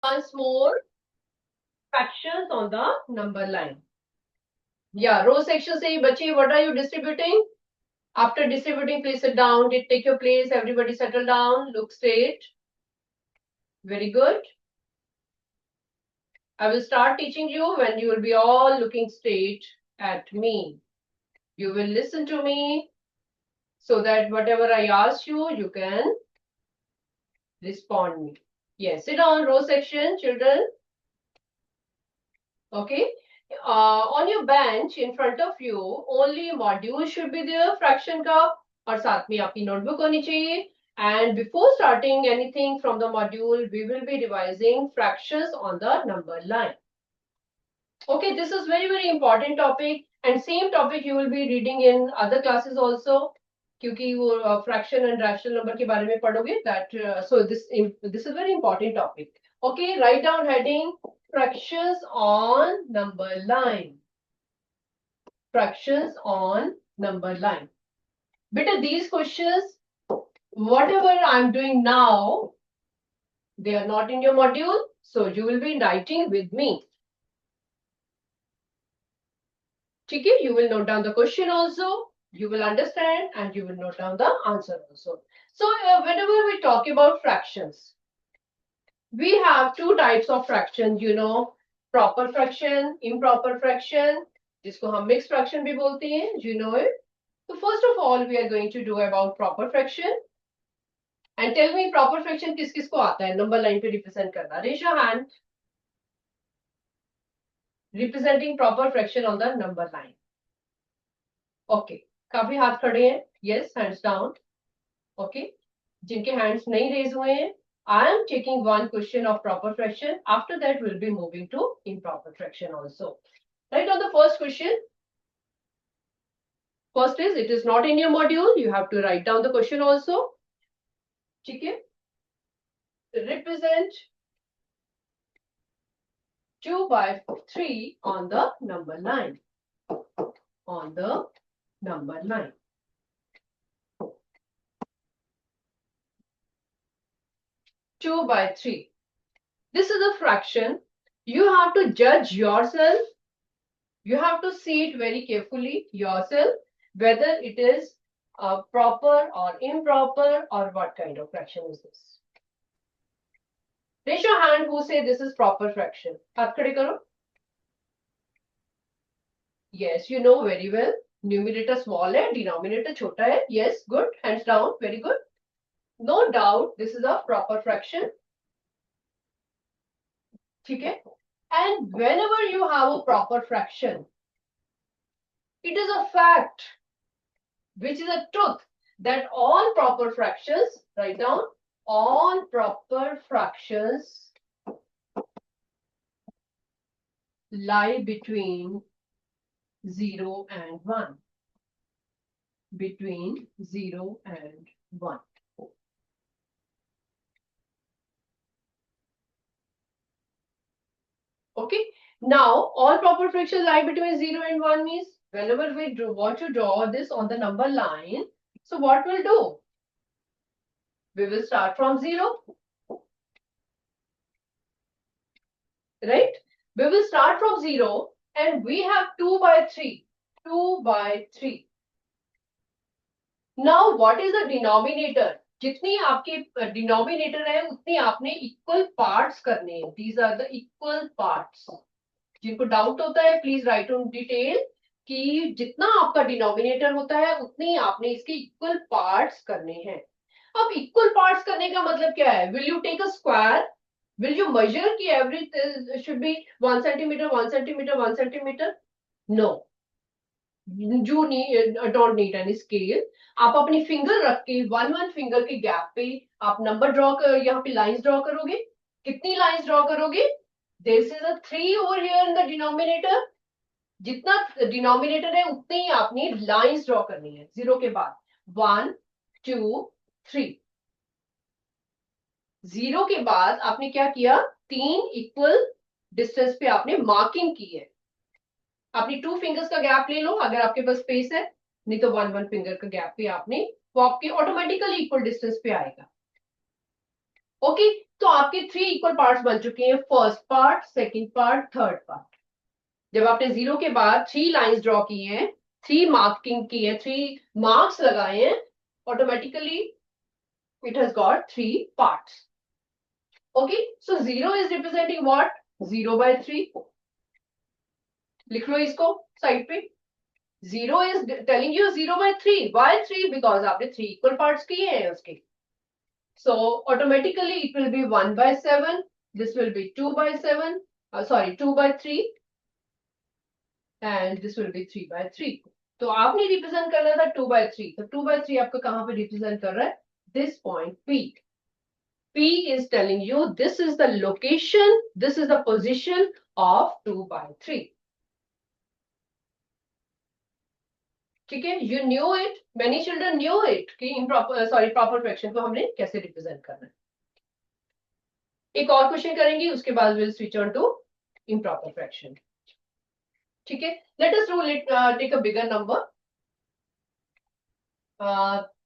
once more fractions on the number line. Yeah, row section say, bachi, what are you distributing? After distributing, please sit down. Take your place. Everybody settle down. Look straight. Very good. I will start teaching you when you will be all looking straight at me. You will listen to me so that whatever I ask you, you can respond me. Yes, sit down, row section, children. Okay. On your bench in front of you, only module should be there, fraction का, और साथ में आपकी notebook होनी चाहिए. And before starting anything from the module, we will be revising fractions on the number line. Okay, this is very important topic, and same topic you will be reading in other classes also. क्योंकि वो fraction and rational number के बारे में पढ़ोगे. That so this is very important topic. Okay, write down heading fractions on number line. Fractions on number line. Beta, these questions, whatever I'm doing now, they are not in your module, so you will be writing with me. Okay, you will note down the question also, you will understand, and you will note down the answer also. So whenever we talk about fractions, we have two types of fractions, you know, proper fraction, improper fraction, जिसको हम mixed fraction भी बोलते हैं, you know it. So first of all, we are going to do about proper fraction. And tell me proper fraction किस किस को आता है number line पे represent करना. Raise your hand. Representing proper fraction on the number line. Okay. काफी हाथ खड़े हैं. Yes, hands down. Okay. जिनके hands नहीं raise हुए हैं, I am taking one question of proper fraction. After that, we'll be moving to improper fraction also. Right on the first question. First is, it is not in your module. You have to write down the question also. Okay. Represent 2/3 on the number line. On the number line. 2/3. This is a fraction. You have to judge yourself. You have to see it very carefully yourself, whether it is proper or improper or what kind of fraction is this. Raise your hand who say this is proper fraction. हाथ खड़े करो. Yes, you know very well. Numerator small है, denominator छोटा है. Yes, good. Hands down. Very good. No doubt, this is a proper fraction. ठीक है? And whenever you have a proper fraction, it is a fact, which is a truth, that all proper fractions, write down, all proper fractions lie between 0 and 1. Between 0 and 1. Okay. Now, all proper fractions lie between 0 and 1 means whenever we want to draw this on the number line, so what we'll do? We will start from 0. Right? We will start from 0 and we have 2/3. 2/3. Now, what is the denominator? जितनी आपके denominator है उतनी आपने equal parts करने हैं. These are the equal parts. जिनको doubt होता है प्लीज राइट ऑन डिटेल कि जितना आपका डिनोमिनेटर होता है उतनी आपने इसके इक्वल पार्ट्स करने हैं. अब इक्वल पार्ट्स करने का मतलब क्या है? Will you take a square? Will you measure कि every should be 1 centimetre 1 centimetre 1 centimetre? No, you don't need any scale. आप अपनी फिंगर रख के वन फिंगर के गैप पे आप नंबर ड्रॉ कर, यहाँ पे लाइंस ड्रॉ करोगे. कितनी लाइंस ड्रॉ करोगे? This is a 3 over here in the denominator. जितना डिनोमिनेटर है उतनी ही आपने लाइंस ड्रॉ करनी है. 0 के बाद 1 2 3. 0 के बाद आपने क्या किया? 3 इक्वल डिस्टेंस पे आपने मार्किंग की है. अपनी 2 फिंगर्स का गैप ले लो अगर आपके पास स्पेस है, नहीं तो 1 फिंगर का गैप पे आपने, वो आपके ऑटोमेटिकली इक्वल डिस्टेंस पे आएगा. ओके, तो आपके 3 इक्वल पार्ट्स बन चुके हैं, first part, second part, third part. जब आपने 0 के बाद 3 लाइंस ड्रॉ की हैं, 3 मार्किंग की है, 3 मार्क्स लगाए हैं, automatically it has got 3 parts. Okay, so 0 is representing what? 0/3. लिख लो इसको साइड पे. 0 is telling you 0/3. Why 3? Because आपने 3 equal parts किए हैं उसके. So automatically it will be 1/7. This will be 2/7. Sorry, 2/3. And this will be 3/3. तो आपने रिप्रेजेंट करना था 2/3. तो 2/3 आपका कहां पे रिप्रेजेंट कर रहा है? This point P. P is telling you this is the location, this is the position of 2/3. ठीक है, you knew it, many children knew it कि improper proper fraction को हमने कैसे रिप्रेजेंट करना है. एक और क्वेश्चन करेंगे, उसके बाद will switch on to improper fraction. ठीक है, let us take a bigger number.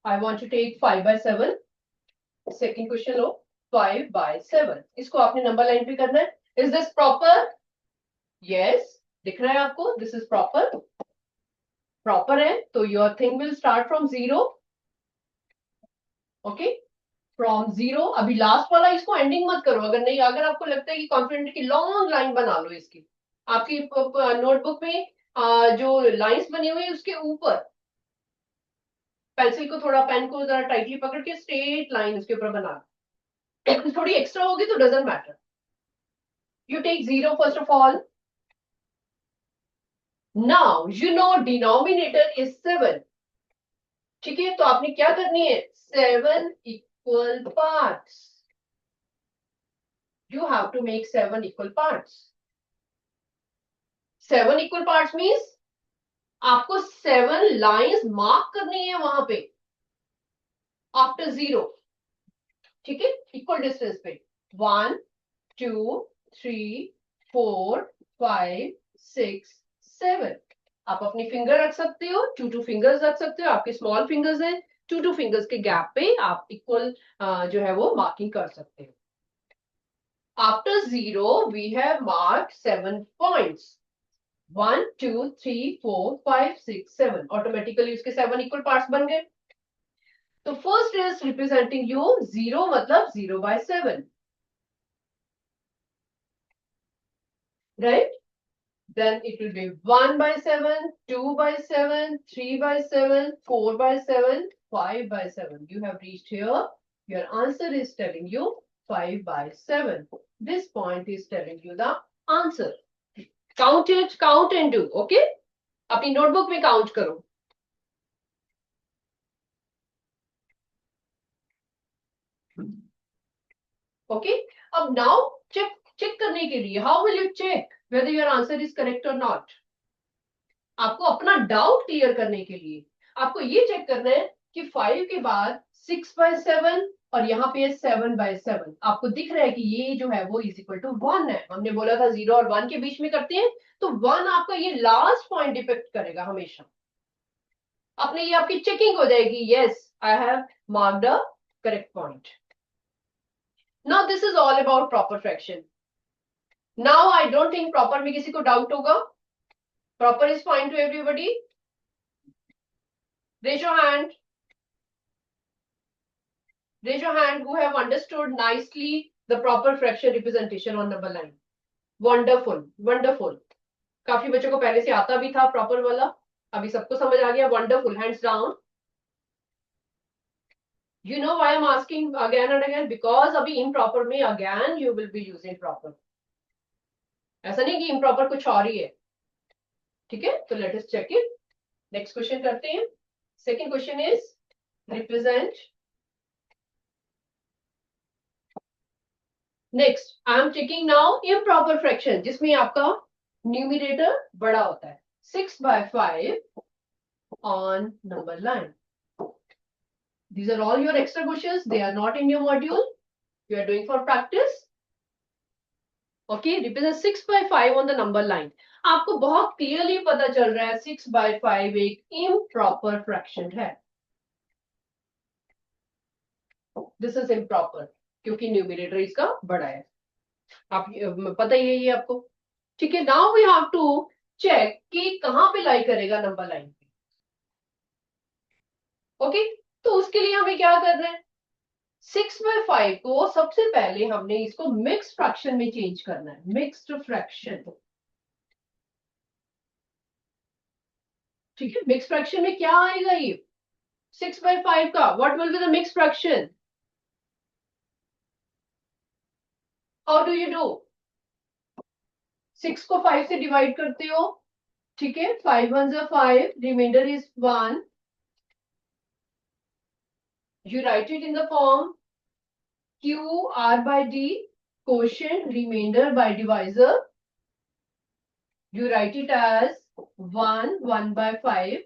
I want to take 5/7. Second question लो, 5/7. इसको आपने नंबर लाइन पे करना है. Is this proper? यस, दिख रहा है आपको? This is proper. प्रॉपर है तो your thing will start from 0. Okay, from 0. अभी लास्ट वाला इसको एंडिंग मत करो. अगर नहीं, अगर आपको लगता है कि कॉन्फिडेंट की लॉन्ग लाइन बना लो इसकी. आपकी नोटबुक में जो लाइंस बनी हुई है उसके ऊपर पेंसिल को थोड़ा, पेन को जरा टाइटली पकड़ के स्ट्रेट लाइन उसके ऊपर बना. थोड़ी एक्स्ट्रा होगी तो doesn't matter. You take 0 first of all. Now you know denominator is 7. ठीक है, तो आपने क्या करनी है? 7 equal parts. You have to make 7 equal parts. 7 equal parts means आपको 7 लाइंस मार्क करनी है वहां पे आफ्टर 0. ठीक है, इक्वल डिस्टेंस पे 1 2 3 4 5 6 7. आप अपनी फिंगर रख सकते हो, 2 फिंगर्स रख सकते हो. आपके स्मॉल फिंगर्स हैं, 2 फिंगर्स के गैप पे आप इक्वल जो है वो मार्किंग कर सकते हो. After 0 we have mark 7 points. 1 2 3 4 5 6 7. Automatically उसके 7 इक्वल पार्ट्स बन गए. तो फर्स्ट इज रिप्रेजेंटिंग यू 0 मतलब 0/7, right? Then it will be 1/7, 2/7, 3/7, 4/7, 5/7. You have reached here. Your answer is telling you 5/7. This point is telling you the answer. Count it, count and do. Okay? अपनी notebook में count करो. Okay? अब now check करने के लिए, how will you check whether your answer is correct or not? आपको अपना doubt clear करने के लिए आपको ये चेक करना है कि 5 के बाद 6/7 और यहाँ पे 7/7. आपको दिख रहा है कि ये जो है वो इज इक्वल टू 1 है. हमने बोला था 0 और 1 के बीच में करते हैं, तो 1 आपका ये लास्ट पॉइंट डिपेक्ट करेगा हमेशा. अपने ये आपकी चेकिंग हो जाएगी. Yes, I have marked a correct point. Now this is all about proper fraction. Now I don't think proper में किसी को डाउट होगा. Proper is fine to everybody. Raise your hand. Raise your hand who have understood nicely the proper fraction representation on number line. Wonderful, wonderful. काफी बच्चों को पहले से आता भी था प्रॉपर वाला, अभी सबको समझ आ गया. Wonderful. Hands down. You know why I'm asking again and again? Because अभी improper में again you will be using proper. ऐसा नहीं कि improper कुछ और ही है. ठीक है, तो let us check it. Next question करते हैं. Second question is represent. Next, I am checking now improper fraction, जिसमें आपका numerator बड़ा होता है. 6/5 on number line. These are all your extra questions. They are not in your module. You are doing for practice. Okay, represent 6/5 on the number line. आपको बहुत clearly पता चल रहा है 6/5 एक improper fraction है. This is improper. क्योंकि numerator इसका बड़ा है। आप पता ही है ये आपको। ठीक है, now we have to check कि कहां पे लाई करेगा नंबर लाइन पे। ओके, तो उसके लिए हमें क्या करना है, 6/5 को सबसे पहले हमने इसको मिक्स्ड फ्रैक्शन में चेंज करना है, मिक्स्ड फ्रैक्शन। ठीक है, मिक्स्ड फ्रैक्शन में क्या आएगा ये 6/5 का, what will be the mixed fraction, how do you do, 6 को 5 से डिवाइड करते हो, ठीक है, 5 1 is 5, remainder is 1, you write it in the form q r by d, quotient remainder by divisor, you write it as 1 1/5,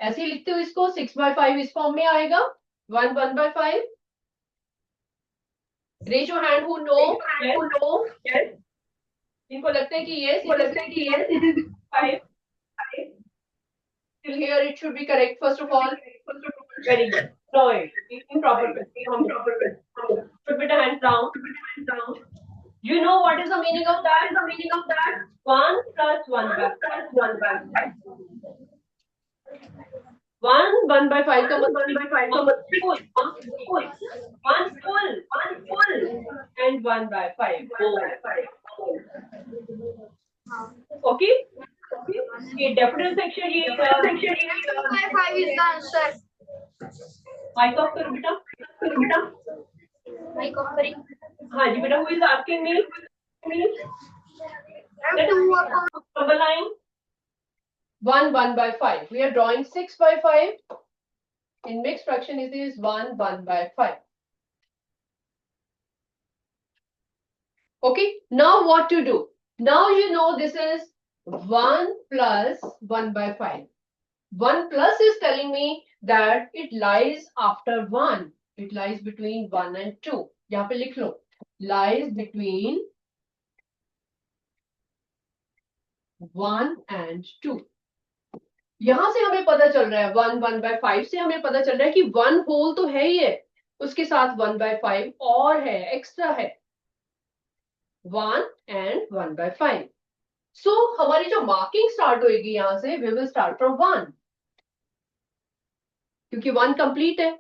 ऐसे ही लिखते हो इसको, 6/5 इस फॉर्म में आएगा, 1 1/5। Raise your hand who know, yes, इनको लगता है कि yes, it is 5, till here it should be correct first of all, very good, no improper, put the hands down, you know what is the meaning of that, 1 plus 1/5, 1 1/5 का मतलब one full and 1/5 okay, ये definite section, ये 5 is the answer. Mic off करो बेटा, Like offering. हाँ जी बेटा, who is asking me, number line 1 1/5, we are drawing 6/5, in mixed fraction it is 1 1/5. Okay, now what to do, now you know this is 1 plus 1/5. 1 plus is telling me that it lies after 1. It lies between 1 and 2. यहाँ पे लिख लो, lies between 1 and 2. यहां से हमें पता चल रहा है 1 1/5 से हमें पता चल रहा है कि 1 होल तो है ही है, उसके साथ 1/5 और है, एक्स्ट्रा है, 1 and 1/5. So हमारी जो मार्किंग स्टार्ट होगी यहां से, we will start from 1, क्योंकि 1 कंप्लीट है।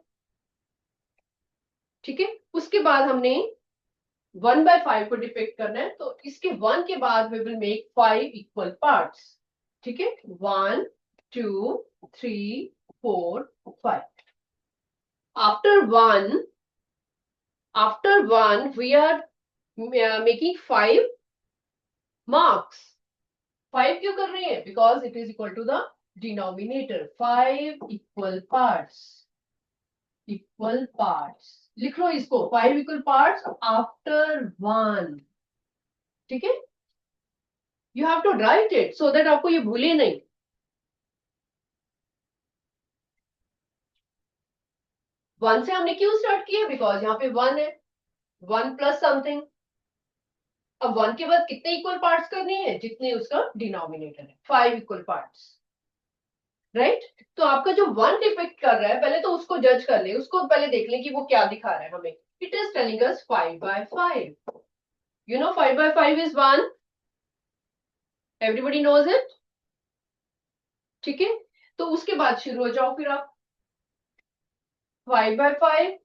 ठीक है, उसके बाद हमने 1/5 को डिपिक्ट करना है, तो इसके 1 के बाद we will make 5 equal parts. ठीक है, 1 2 3 4 5। After 1 we are making 5 marks. 5 क्यों कर रहे हैं, because it is equal to the denominator, 5 equal parts, लिख लो इसको, 5 इक्वल पार्ट्स आफ्टर 1। ठीक है, you have to write it so that आपको ये भूले नहीं। वन से हमने क्यों स्टार्ट किया, बिकॉज यहाँ पे 1 है, 1 प्लस समथिंग। अब 1 के बाद कितने इक्वल पार्ट्स करने हैं, जितने उसका डिनोमिनेटर है, 5 इक्वल पार्ट्स, राइट। तो आपका जो 1 डिपिक्ट कर रहा है, पहले तो उसको जज कर ले, उसको पहले देख ले कि वो क्या दिखा रहा है हमें। It is telling us 5/5, you know 5/5 is 1, everybody knows it. ठीक है, तो उसके बाद शुरू हो जाओ फिर आप, 5/5,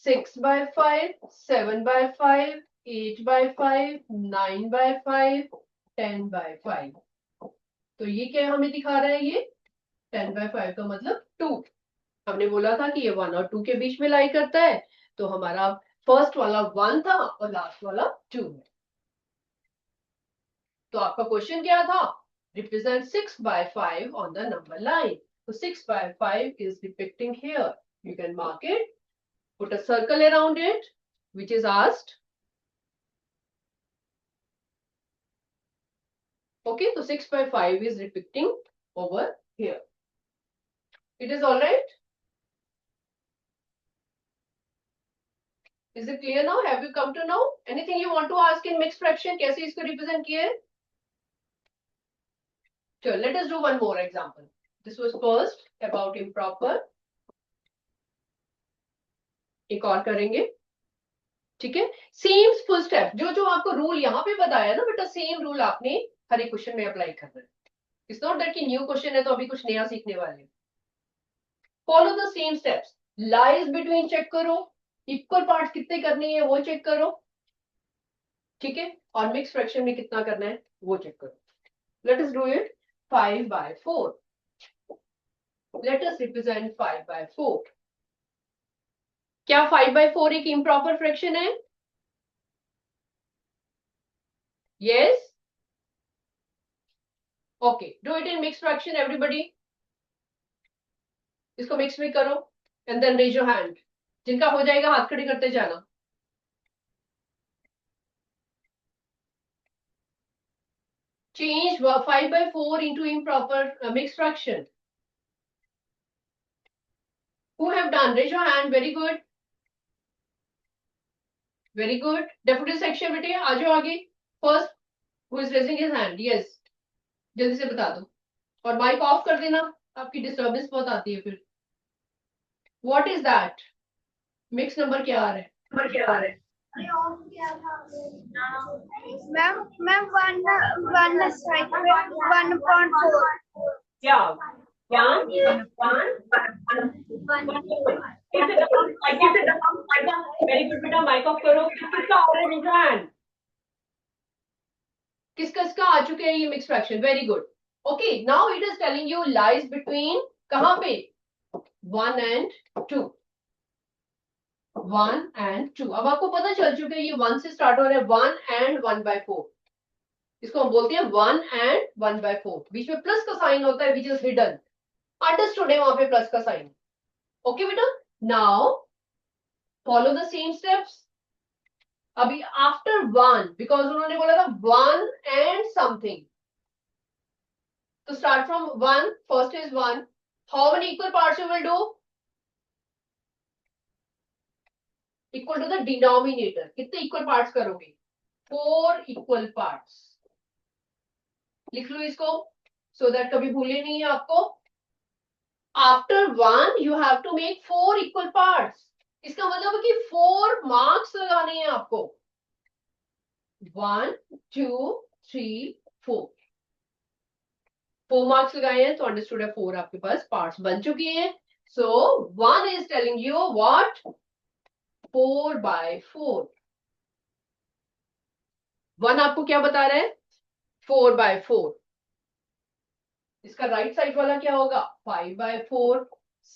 6/5, 7/5, 8/5, 9/5, 10/5। तो ये क्या हमें दिखा रहा है, ये 10/5 का मतलब 2। हमने बोला था कि ये 1 और 2 के बीच में लाई करता है, तो हमारा फर्स्ट वाला 1 था और लास्ट वाला 2 है। तो आपका क्वेश्चन क्या था, represent 6/5 on the number line. So 6/5 is depicting here. You can mark it, put a circle around it, which is asked. Okay, so 6/5 is depicting over here. It is all right? Is it clear now? Have you come to know? Anything you want to ask in mixed fraction? कैसे इसको represent किया है? Sure, let us do one more example. This was first about improper. एक और करेंगे. ठीक है, same full step, जो जो आपको रूल यहाँ पे बताया ना बेटा, सेम रूल आपने हर एक क्वेश्चन में अप्लाई करना है। इट्स नॉट दैट कि न्यू क्वेश्चन है तो अभी कुछ नया सीखने वाले हैं। Follow the same steps. Lies between check करो, इक्वल पार्ट्स कितने करने हैं वो चेक करो, ठीक है, और मिक्स फ्रैक्शन में कितना करना है वो चेक करो। Let us do it 5/4। Let us represent 5/4। क्या 5/4 एक इम्प्रॉपर फ्रैक्शन है? Yes, okay, do it in mix fraction everybody. इसको मिक्स में करो and then raise your hand. जिनका हो जाएगा हाथ खड़े करते जाना। Change 5/4 into improper mixed fraction. Who have done? Raise your hand. Very good. Very good. Deputy section बेटे आ जाओ आगे. First, who is raising his hand? Yes. जल्दी से बता दो. और माइक ऑफ कर देना. आपकी डिस्टर्बेंस बहुत आती है फिर. What is that? Mix number क्या आ रहा है? नंबर क्या आ रहा है? मैम 1.4 क्या? 1. Very good बेटा, माइक ऑफ करो. किसका आ रहा है? Raise your hand. किसका इसका आ चुके हैं ये mix fraction? Very good. Okay, now it is telling you lies between कहां पे? 1 and 2. 1 and 2. अब आपको पता चल चुका है ये 1 से स्टार्ट हो रहा है. 1 and 1/4. इसको हम बोलते हैं 1 and 1/4. बीच में प्लस का साइन होता है विच इज हिडन. अंडरस्टूड है वहां पे प्लस का साइन. ओके बेटा, now follow the same steps. अभी आफ्टर 1, बिकॉज उन्होंने बोला था 1 and something. To start from 1, first is 1. How many equal parts you will do? Equal to the denominator. कितने equal parts करोगे? 4 equal parts. लिख लो इसको so that कभी भूले नहीं है आपको. After 1 you have to make 4 equal parts. इसका मतलब है कि 4 marks लगाने हैं आपको. 1, 2, 3, 4. 4 marks लगाए हैं तो अंडरस्टूड है 4 आपके पास पार्ट्स बन चुके हैं. So 1 is telling you what? 4/4. 1 आपको क्या बता रहा है? 4/4. इसका राइट साइड वाला क्या होगा? 5/4,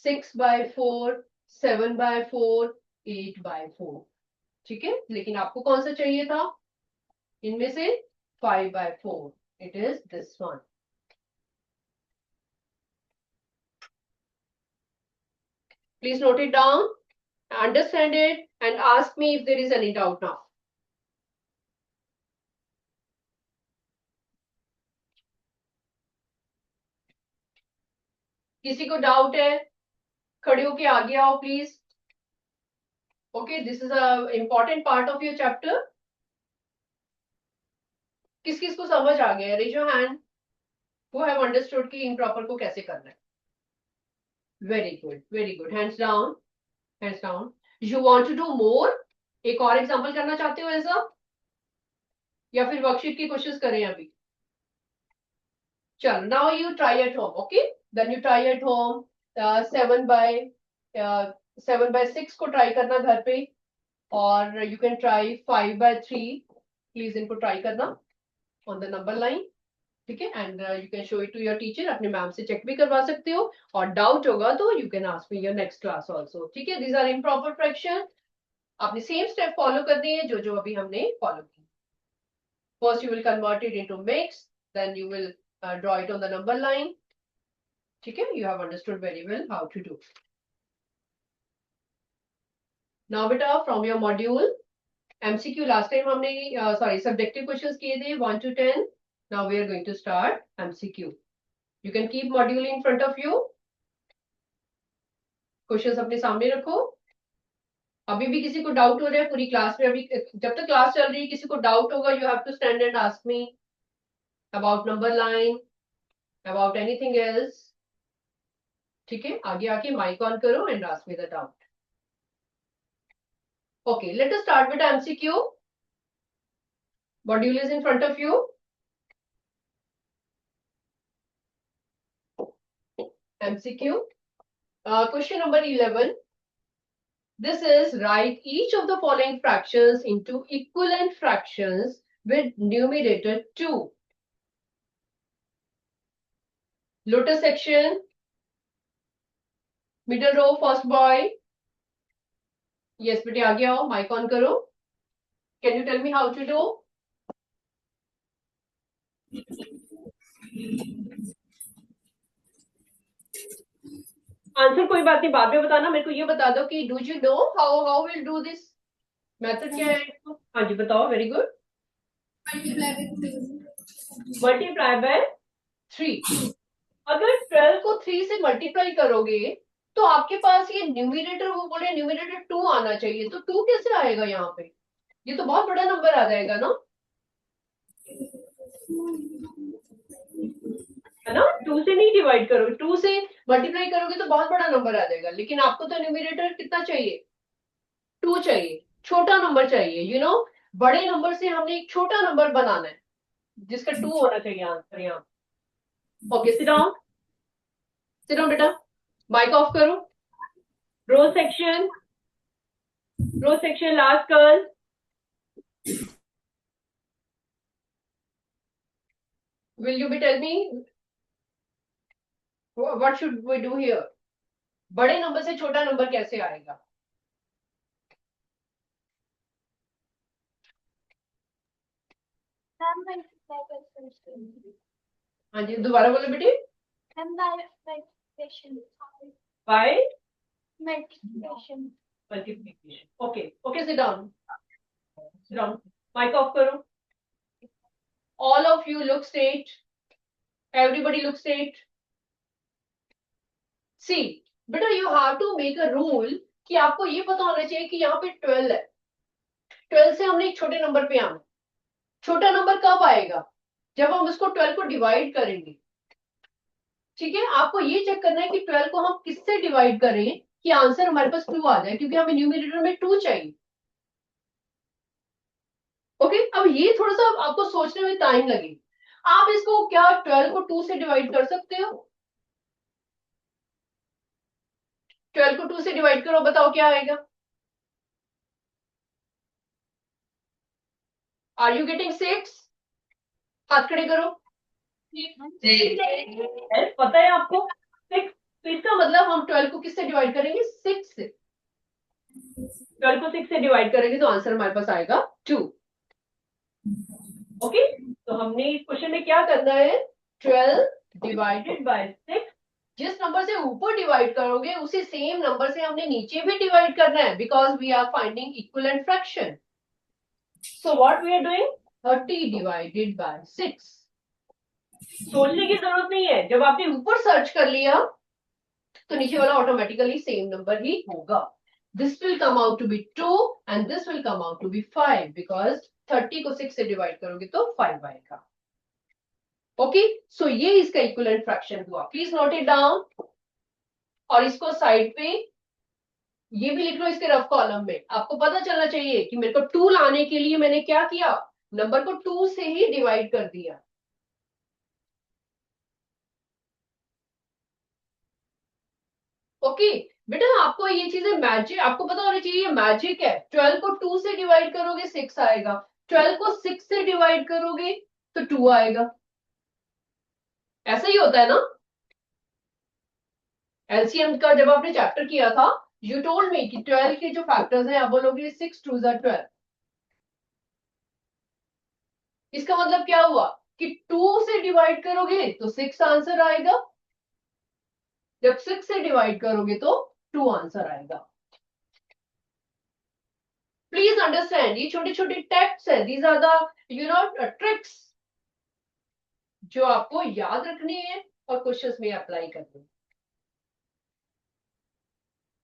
6/4, 7/4, 8/4. ठीक है, लेकिन आपको कौन सा चाहिए था इनमें से? 5/4. It is this one. Please note it down, understand it and ask me if there is any doubt now. किसी को डाउट है? खड़े होके आगे आओ please. Okay, this is a important part of your chapter. किस किस को समझ आ गया? Raise your hand. Who have understood कि इम्प्रॉपर को कैसे करना है. Very good, very good. Hands down, hands down. You want to do more? एक और एग्जांपल करना चाहते हो ऐसा, या फिर वर्कशीट की कोशिश करें अभी? चलो, now you try at home. Okay, then you try at home. 7/6 को ट्राई करना घर पे, और यू कैन ट्राई 5/3. प्लीज इनको ट्राई करना ऑन द नंबर लाइन. ठीक है, and you can show it to your teacher. अपने मैम से चेक भी करवा सकते हो, और डाउट होगा तो you can ask me your next class also. ठीक है, दीज आर इम्प्रॉपर फ्रैक्शन. आपने सेम स्टेप फॉलो करनी है जो जो अभी हमने फॉलो की. First you will convert it into mix, then you will draw it on the number line. ठीक है, you have understood very well how to do. Now beta, from your module MCQ, last time हमने sorry subjective questions किए थे 1 to 10. Now we are going to start MCQ. You can keep module in front of you. Questions अपने सामने रखो. अभी भी किसी को डाउट हो रहा है पूरी क्लास में? अभी जब तक क्लास चल रही है किसी को डाउट होगा, you have to stand and ask me about number line, about anything else. ठीक है, आगे आके माइक ऑन करो and ask me the doubt. Okay, let us start with MCQ. Module is in front of you. MCQ. Question number 11. This is write each of the following fractions into equivalent fractions with numerator 2. Lotus section. Middle row, first boy. Yes, बेटे आगे आओ, mic on करो. Can you tell me how to do? Answer कोई बात नहीं, बाद में बताना. मेरे को ये बता दो कि do you know how will do this method क्या है. हाँ जी बताओ. Very good. Multiply by 3. अगर 12 को 3 से मल्टीप्लाई करोगे तो आपके पास ये न्यूमिनेटर, वो बोले न्यूमिनेटर 2 आना चाहिए. तो 2 कैसे आएगा यहाँ पे? ये तो बहुत बड़ा नंबर आ जाएगा ना, है ना. 2 से नहीं डिवाइड करोगे, 2 से मल्टीप्लाई करोगे तो बहुत बड़ा नंबर आ जाएगा. लेकिन आपको तो न्यूमिनेटर कितना चाहिए? 2 चाहिए. छोटा नंबर चाहिए. यू नो, बड़े नंबर से हमने एक छोटा नंबर बनाना है जिसका 2 होना चाहिए आंसर यहाँ. Okay, sit down. Sit down बेटा. माइक ऑफ करो. Row section. Row section last curl. Will you be tell me what should we do here? बड़े नंबर से छोटा नंबर कैसे आएगा? हाँ जी, दोबारा बोलो बेटी. By multiplication. Okay, okay, sit down. Sit down. Mic off करो. All of you look straight. Everybody look straight. See, बेटा you have to make a rule कि आपको ये पता होना चाहिए कि यहाँ पे 12 है. 12 से हमने एक छोटे नंबर पे आना. छोटा नंबर कब आएगा? जब हम उसको 12 को डिवाइड करेंगे. ठीक है, आपको ये चेक करना है कि 12 को हम किससे डिवाइड करें कि आंसर हमारे पास 2 आ जाए, क्योंकि हमें न्यूमरेटर में 2 चाहिए. ओके, अब ये थोड़ा सा आपको सोचने में टाइम लगेगा. आप इसको क्या 12 को 2 से डिवाइड कर सकते हो? 12 को 2 से डिवाइड करो, बताओ क्या आएगा? Are you getting 6? हाथ खड़े करो. पता है आपको 6? तो इसका मतलब हम 12 को किससे डिवाइड करेंगे? 6 से. 12 को 6 से डिवाइड करेंगे तो आंसर हमारे पास आएगा 2. ओके, तो हमने इस क्वेश्चन में क्या करना है? 12 डिवाइडेड बाय 6. जिस नंबर से ऊपर डिवाइड करोगे उसी सेम नंबर से हमने नीचे भी डिवाइड करना है, because we are finding equivalent fraction. So what we are doing? 30 divided by 6. सोचने की जरूरत नहीं है. जब आपने ऊपर सर्च कर लिया तो नीचे वाला ऑटोमेटिकली सेम नंबर ही होगा. This will come out to be 2 and this will come out to be 5, because 30 को 6 से डिवाइड करोगे तो 5 आएगा. ओके, सो ये इसका इक्विवेलेंट फ्रैक्शन हुआ. Please note it down. और इसको साइड पे ये भी लिख लो इसके रफ कॉलम में. आपको पता चलना चाहिए कि मेरे को 2 लाने के लिए मैंने क्या किया? नंबर को 2 से ही डिवाइड कर दिया. ओके बेटा, आपको ये चीजें मैजिक आपको पता होना चाहिए. ये मैजिक है. 12 को 2 से डिवाइड करोगे 6 आएगा. 12 को 6 से डिवाइड करोगे तो 2 आएगा. ऐसा ही होता है ना. एलसीएम का जब आपने चैप्टर किया था, यू टोल्ड मी कि 12 के जो फैक्टर्स हैं, आप बोलोगे 6 2 12. इसका मतलब क्या हुआ कि 2 से डिवाइड करोगे तो 6 आंसर आएगा. जब 6 से डिवाइड करोगे तो 2 आंसर आएगा. प्लीज अंडरस्टैंड, ये छोटे छोटे टेक्ट्स है. दीज आर द ट्रिक्स जो आपको याद रखनी है और क्वेश्चंस में अप्लाई करनी है.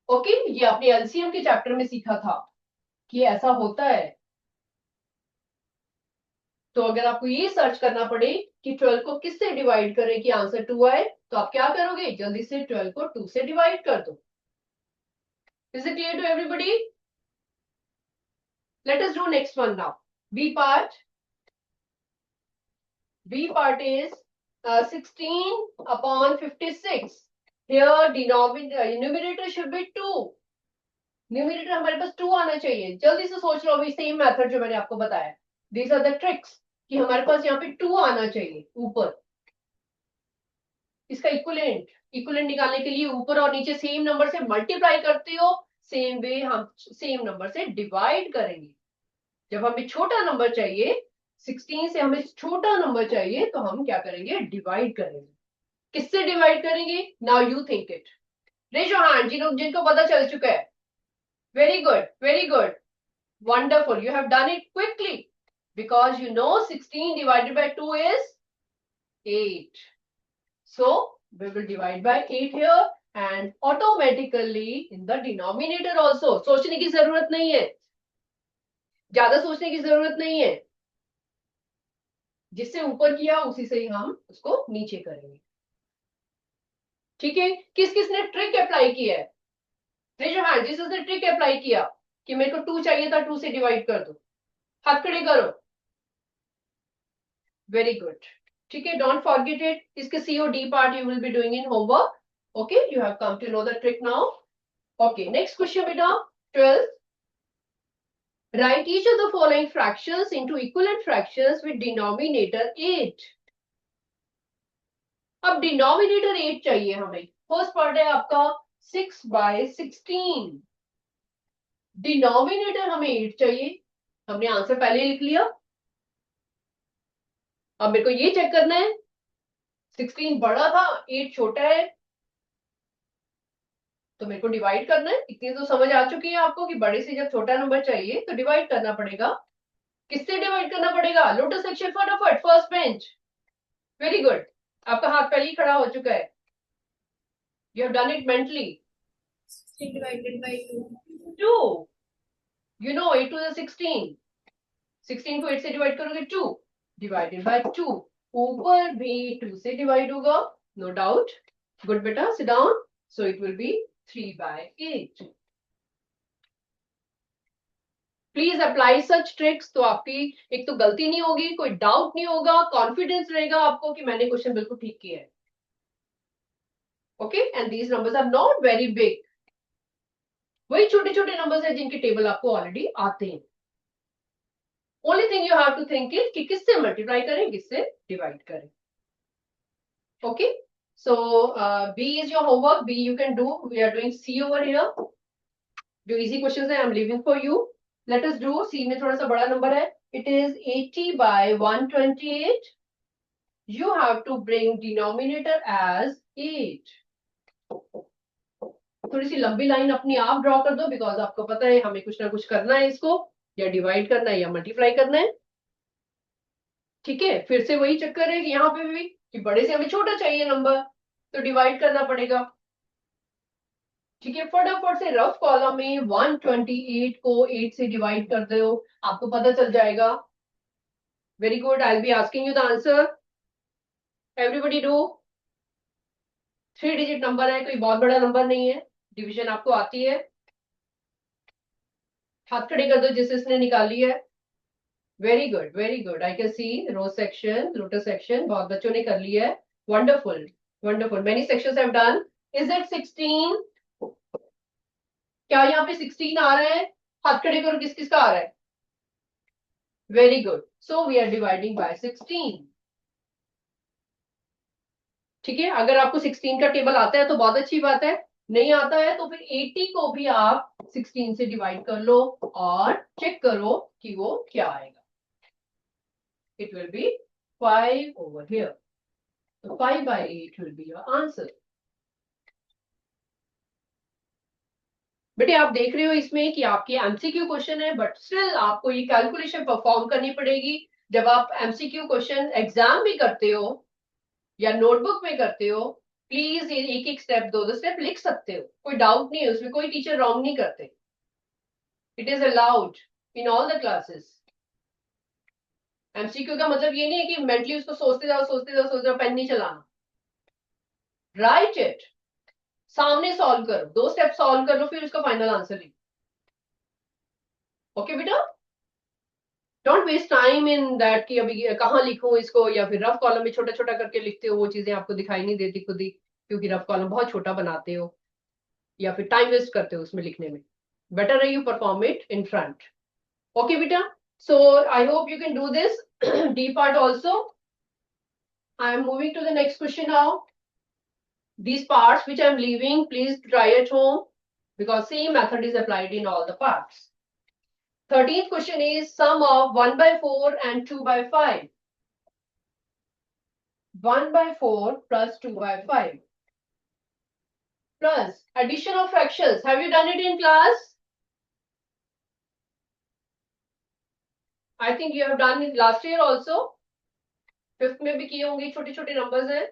ओके, ये आपने एलसीएम के चैप्टर में सीखा था कि ऐसा होता है. तो अगर आपको ये सर्च करना पड़े कि 12 को किससे डिवाइड करें कि आंसर 2 आए, तो आप क्या करोगे? जल्दी से 12 को 2 से डिवाइड कर दो. Is it clear to everybody? Let us do next one now. B part. B part is 16 upon 56. Here numerator should be 2. Numerator हमारे पास 2 आना चाहिए. जल्दी से सोच लो अभी सेम मेथड जो मैंने आपको बताया. These are the tricks कि हमारे पास यहाँ पे 2 आना चाहिए ऊपर. इसका इक्विवेलेंट निकालने के लिए ऊपर और नीचे सेम नंबर से मल्टीप्लाई करते हो, सेम वे हम सेम नंबर से डिवाइड करेंगे. जब हमें छोटा नंबर चाहिए, 16 से हमें छोटा नंबर चाहिए, तो हम क्या करेंगे? डिवाइड करेंगे. किससे डिवाइड करेंगे? Now you think it. Raise your hand जिनको पता चल चुका है. Very good, very good, wonderful. You have done it quickly because you know 16 divided by 2 is 8. So we will divide by 8 here and automatically in the denominator also. सोचने की जरूरत नहीं है, ज्यादा सोचने की जरूरत नहीं है. जिससे ऊपर किया उसी से ही हम उसको नीचे करेंगे. ठीक है, किस किसने ट्रिक अप्लाई किया है? रेज योर हैंड जिसने ट्रिक अप्लाई किया कि मेरे को 2 चाहिए था, 2 से डिवाइड कर दो. हाथ खड़े करो. Very good. ठीक है, डोंट फॉरगेट इट. इसके COD part you will be doing in homework. Okay, you have come to know the trick now. Okay, next question बेटा 12. Write each of the following fractions into equivalent fractions with denominator 8. अब denominator 8 चाहिए हमें. First part है आपका 6/16. Denominator हमें 8 चाहिए. हमने answer पहले लिख लिया. अब मेरे को ये चेक करना है 16 बड़ा था, 8 छोटा है, तो मेरे को डिवाइड करना है. इतनी तो समझ आ चुकी है आपको कि बड़े से जब छोटा नंबर चाहिए तो डिवाइड करना पड़ेगा. किससे डिवाइड करना पड़ेगा? लोटस सेक्शन फटाफट. First bench. Very good. आपका हाथ पहले ही खड़ा हो चुका है. You have done it mentally. 16 divided by 2. 2. You know 8 to the 16. 16 को 8 से डिवाइड करोगे 2. Divided by 2. ऊपर भी 2 से डिवाइड होगा. No doubt. गुड बेटा, sit down. So it will be 3/8. Please apply such tricks. तो आपकी एक तो गलती नहीं होगी, कोई डाउट नहीं होगा, कॉन्फिडेंस रहेगा आपको कि मैंने क्वेश्चन बिल्कुल ठीक किया है. Okay, and these numbers are not very big. वही छोटे छोटे नंबर्स हैं जिनके टेबल आपको ऑलरेडी आते हैं. Only thing you have to think is कि किससे मल्टीप्लाई करें, किससे डिवाइड करें. Okay, so B is your homework. B you can do. We are doing C over here. जो easy questions है, I'm leaving for you. Let us do. C में थोड़ा सा बड़ा नंबर है. It is 80/128. You have to bring denominator as 8. थोड़ी सी लंबी line अपनी आप ड्रॉ कर दो, बिकॉज आपको पता है हमें कुछ ना कुछ करना है इसको, या डिवाइड करना है या मल्टीप्लाई करना है. ठीक है, फिर से वही चक्कर है कि यहाँ पे भी कि बड़े से हमें छोटा चाहिए नंबर, तो डिवाइड करना पड़ेगा. ठीक है, फटाफट से रफ कॉलम में 128 को 8 से डिवाइड कर दो, आपको पता चल जाएगा. Very good. I will be asking you the answer. Everybody do. 3 digit number है, कोई बहुत बड़ा नंबर नहीं है. डिवीजन आपको आती है. हाथ खड़े कर दो जिसने निकाली है. Very good, very good. I can see rose section, lotus section, बहुत बच्चों ने कर लिया है. Wonderful, wonderful. Many sections have done. Is it 16? क्या यहाँ पे 16 आ रहा है? हाथ खड़े करो, किस किस का आ रहा है? Very good. So we are dividing by 16. ठीक है, अगर आपको 16 का टेबल आता है तो बहुत अच्छी बात है. नहीं आता है तो फिर 80 को भी आप 16 से डिवाइड कर लो और चेक करो कि वो क्या आएगा. It will B 5 over here. So 5/8 will be your answer. बेटे आप देख रहे हो इसमें कि आपके एमसीक्यू क्वेश्चन है, बट स्टिल आपको ये कैलकुलेशन परफॉर्म करनी पड़ेगी. जब आप एमसीक्यू क्वेश्चन एग्जाम में करते हो या नोटबुक में करते हो, प्लीज एक एक स्टेप, दो स्टेप लिख सकते हो. कोई डाउट नहीं है उसमें, कोई टीचर रॉन्ग नहीं करते. It is allowed in all the classes. MCQ का मतलब ये नहीं है कि मेंटली उसको सोचते जाओ सोचते जाओ सोचते जाओ, पेन नहीं चलाना. राइट इट, सामने सॉल्व करो, 2 स्टेप सॉल्व कर लो, फिर उसका फाइनल आंसर लिखो. ओके बेटा, don't waste time in that कि अभी कहाँ लिखूं इसको, या फिर रफ कॉलम में छोटा छोटा करके लिखते हो, वो चीजें आपको दिखाई नहीं देती खुद ही, क्योंकि रफ कॉलम बहुत छोटा बनाते हो या फिर टाइम वेस्ट करते हो उसमें लिखने में. बेटर है you perform it in front. Okay बेटा, so I hope you can do this. D part also. I am moving to the next question now. These parts which I am leaving, please try at home because same method is applied in all the parts. 13th question is sum of 1 by 4 and 2 by 5. 1 by 4 plus 2 by 5. Plus addition of fractions. Have you done it in class? I think you have done it last year also. 5th में भी किए होंगे, छोटे छोटे numbers हैं.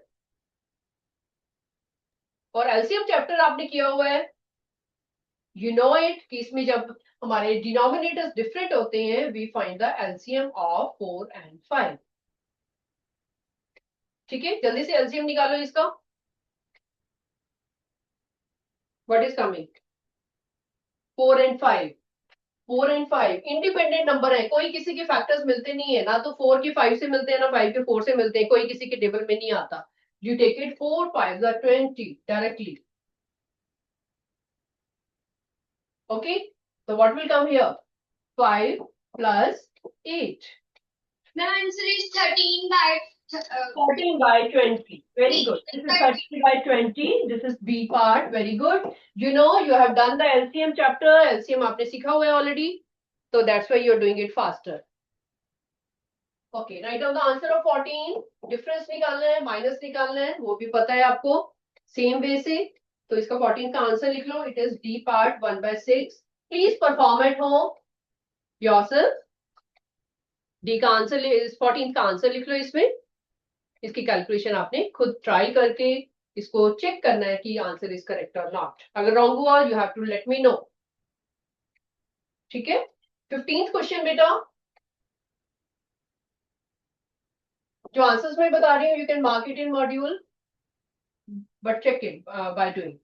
और LCM chapter आपने किया हुआ है. You know it कि इसमें जब हमारे डिनोमिनेटर्स डिफरेंट होते हैं, we find the LCM of 4 and 5. ठीक है, जल्दी से LCM निकालो इसका. What is coming? 4 and 5. 4 and 5 independent number है, कोई किसी के फैक्टर्स मिलते नहीं है, ना तो 4 के 5 से मिलते हैं ना 5 के 4 से मिलते हैं, कोई किसी के टेबल में नहीं आता. You take it 4 5 are 20 directly. Okay, so what will come here? 5 plus 8. The answer is 13 by 14 by 20. Very good. This is 30 by 20. This is B part. Very good. You know, you have done the LCM chapter. LCM आपने सीखा हुआ है already. So that's why you're doing it faster. Okay, write down the answer of 14. Difference निकालना है, minus निकालना है, वो भी पता है आपको. Same way से. तो इसका 14 का आंसर लिख लो. It is D part 1 by 6. Please perform at home yourself. D का आंसर 14 का आंसर लिख लो इसमें. इसकी कैलकुलेशन आपने खुद ट्राई करके इसको चेक करना है कि आंसर इज करेक्ट और नॉट. अगर रॉन्ग हुआ you have to let me know. ठीक है. 15th क्वेश्चन बेटा, जो आंसर्स मैं बता रही हूँ you can mark it in module but check it by doing.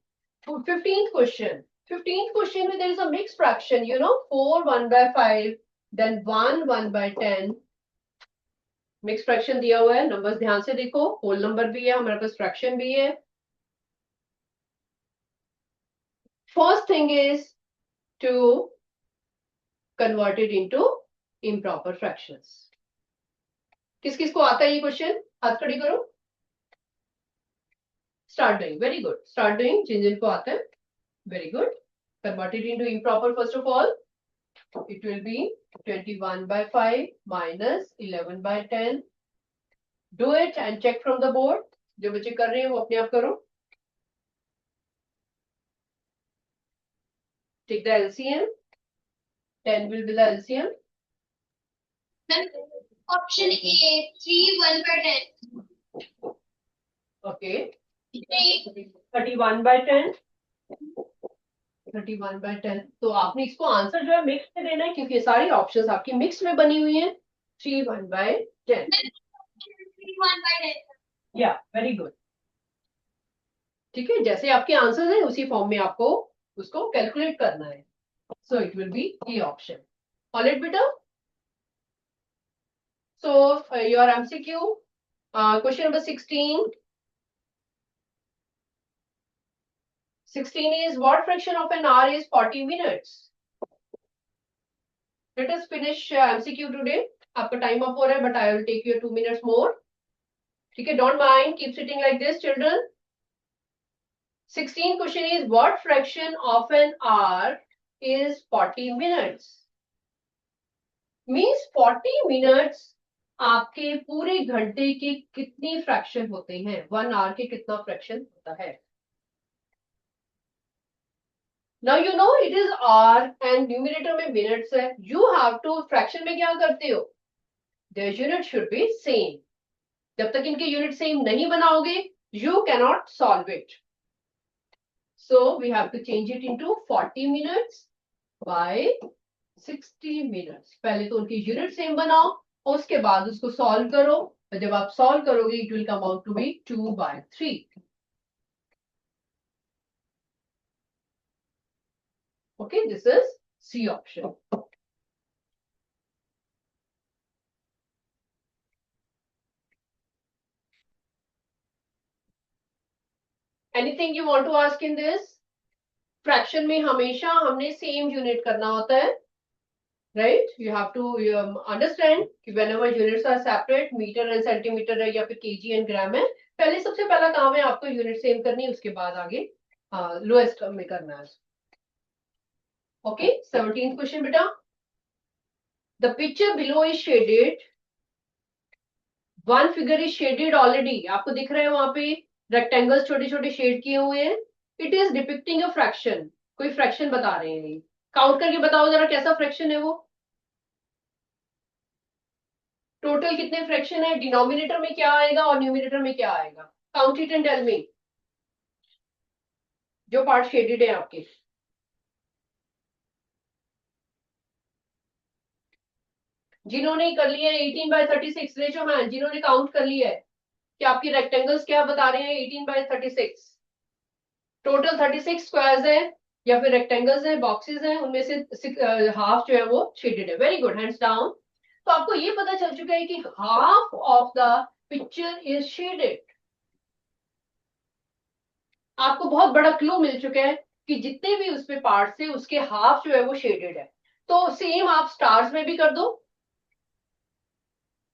15th question. 15th question में there is a mixed fraction, you know, 4 1 by 5 then 1 1 by 10. Mixed fraction दिया हुआ है, नंबर्स ध्यान से देखो, होल नंबर भी है हमारे पास, फ्रैक्शन भी है. First thing is to convert it into improper fractions. किस किस को आता है ये क्वेश्चन? हाथ खड़ी करो. Start doing. Very good. Start doing. जिन जिन को आता है. Very good. Convert it into improper first of all. It will be 21 by 5 minus 11 by 10. Do it and check from the board. जो बच्चे कर रहे हैं वो अपने आप करो. Take the LCM. 10 will be the LCM. option A 3 1 by 10. Okay. 3 31 by 10. 31 by 10. तो आपने इसको आंसर जो है मिक्स में देना है, क्योंकि ये सारी ऑप्शंस आपकी मिक्स में बनी हुई हैं. 3 1 by 10. 3 1 by 10. या वेरी गुड. ठीक है, जैसे आपके आंसर्स हैं उसी फॉर्म में आपको उसको कैलकुलेट करना है. So it will be a option. Alright बेटा. So your MCQ question number 16. 16 is what fraction of an hour is 40 minutes? Let us finish MCQ today. आपका टाइम अप हो रहा है, but I will take you 2 minutes more. ठीक है, don't mind, keep sitting like this, children. 16 question is what fraction of an hour is 40 minutes? Means 40 minutes आपके पूरे घंटे के कितनी फ्रैक्शन होते हैं, 1 hour के कितना फ्रैक्शन होता है. Now you know it is hour and numerator में minutes है. You have to fraction में क्या करते हो? Their unit should be same. जब तक इनके unit same नहीं बनाओगे, you cannot solve it. So we have to change it into 40 minutes by 60 minutes. पहले तो उनकी unit same बनाओ, उसके बाद उसको solve करो. और जब आप solve करोगे, it will come out to be 2 by 3. Okay, this is C option. Anything you want to ask in this? Fraction में हमेशा हमने सेम यूनिट करना होता है, right? You have to understand कि whenever units are separate, metre and centimetre है या फिर केजी एंड ग्राम है, पहले सबसे पहला काम है आपको यूनिट सेम करनी है, उसके बाद आगे लोएस्ट में करना है। ओके, 17th क्वेश्चन बेटा। The picture below is shaded, one figure is shaded already, आपको दिख रहा है वहां पे रेक्टेंगल्स छोटे छोटे शेड किए हुए हैं। It is depicting a fraction, कोई फ्रैक्शन बता रहे हैं। काउंट करके बताओ जरा कैसा फ्रैक्शन है वो, टोटल कितने फ्रैक्शन है, डिनोमिनेटर में क्या आएगा और न्यूमिनेटर में क्या आएगा? Count it and tell me, जो पार्ट शेडेड है आपके। जिन्होंने कर लिया है 18/36, रेजो हैंड जिन्होंने काउंट कर लिया है कि आपकी रेक्टेंगल्स क्या बता रहे हैं, 18/36। टोटल 36 स्क्वायर्स है या फिर रेक्टेंगल्स है, बॉक्सेस हैं, उनमें से हाफ जो है वो शेडेड है। Very good, hands down. तो आपको ये पता चल चुका है कि half of the picture is shaded. आपको बहुत बड़ा क्लू मिल चुका है कि जितने भी उसमें पार्ट्स थे उसके हाफ जो है वो शेडेड है। तो सेम आप स्टार्स में भी कर दो,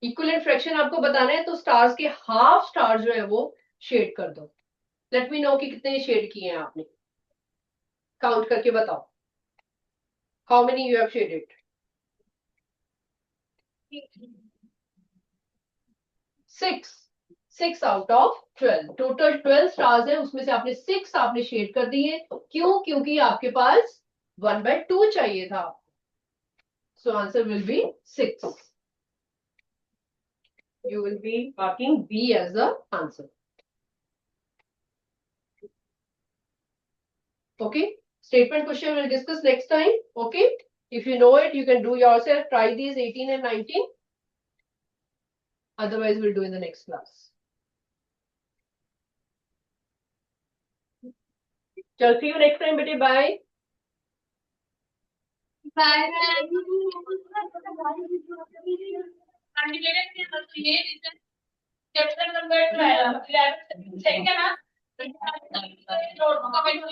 इक्विवेलेंट फ्रैक्शन आपको बताना है तो स्टार्स के हाफ स्टार जो है वो शेड कर दो। लेट मी नो कि कितने शेड किए हैं आपने, काउंट करके बताओ, how many you have shaded? 6, 6 out of 12, total 12 stars है, उसमें से आपने 6 आपने शेड कर दिए। क्यों? क्योंकि आपके पास 1/2 चाहिए था, so answer will be 6। You will be marking B as the answer. Okay, statement question we'll discuss next time. Okay, if you know it you can do yourself, try these 18 and 19, otherwise we'll do in the next class. Chal, see you next time bete, bye. Bye. Chapter number 12. 11. Second,